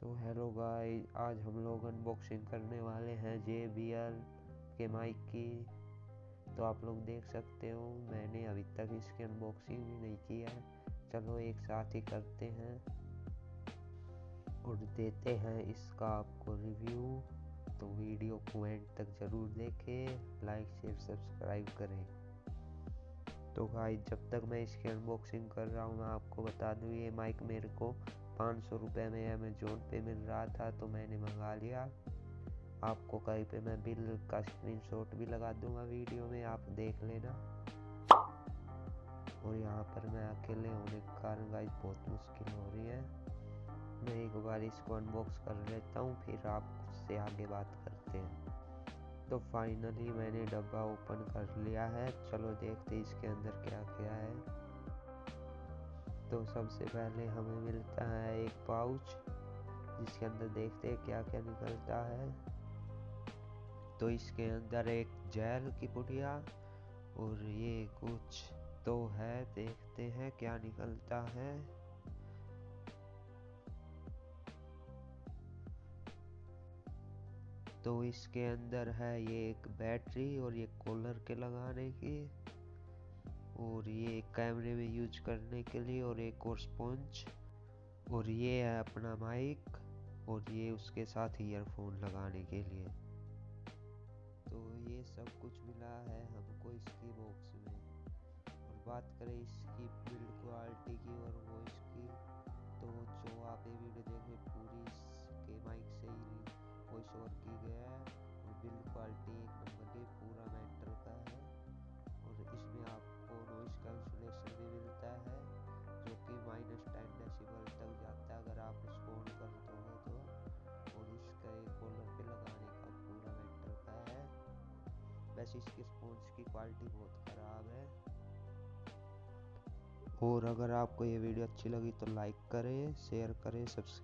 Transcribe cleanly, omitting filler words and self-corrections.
तो hello guys, आज हम लोग अनबॉक्सिंग करने वाले हैं JBL के माइक की। तो आप लोग देख सकते हो मैंने अभी तक इसकी अनबॉक्सिंग भी नहीं की है। चलो एक साथ ही करते हैं और देते हैं इसका आपको रिव्यू। तो वीडियो को एंड तक ज़रूर देखें, लाइक शेयर सब्सक्राइब करें। तो गाइस जब तक मैं इसकी अनबॉक्सिंग कर रहा हूँ मैं आपको बता दूँ, ये माइक मेरे को 500 रुपये में अमेजोन पे मिल रहा था तो मैंने मंगा लिया। आपको कहीं पे मैं बिल का स्क्रीनशॉट भी लगा दूंगा वीडियो में, आप देख लेना। और यहाँ पर मैं अकेले होने के कारण गाइस बहुत मुश्किल हो रही है। मैं एक बार इसको अनबॉक्स कर लेता हूँ, फिर आपसे आगे बात करते हैं। तो फाइनली मैंने डब्बा ओपन कर लिया है। चलो देखते इसके अंदर क्या क्या है। तो सबसे पहले हमें मिलता है एक पाउच, जिसके अंदर देखते हैं क्या क्या निकलता है। तो इसके अंदर एक जेल की पुड़िया और ये कुछ तो है, देखते हैं क्या निकलता है। तो इसके अंदर है ये एक बैटरी और ये कूलर के लगाने की, और ये कैमरे में यूज करने के लिए, और एक और स्पंज, और ये है अपना माइक, और ये उसके साथ ईयरफोन लगाने के लिए। तो ये सब कुछ मिला है हमको इसकी बॉक्स में। और बात करें इसकी बिल्ड क्वालिटी की और वॉइस की, तो जो आप ये वीडियो देखें पूरी इसके माइक से ही वॉइस ओवर की गया है। और बिल्ड क्वालिटी एक नंबर की, पूरा मैटर का है। और इसमें आपको नॉइस कैंसलेशन भी मिलता है जो कि -10 डेसिबल तक जाता है अगर आप उसको ऑन कर दोगे तो। और इसका एक कॉलर पे लगाने का पूरा मैटर का है। वैसे इसके स्पॉन्ज की क्वालिटी बहुत ख़राब है। और अगर आपको ये वीडियो अच्छी लगी तो लाइक करें, शेयर करें, सब्सक्राइब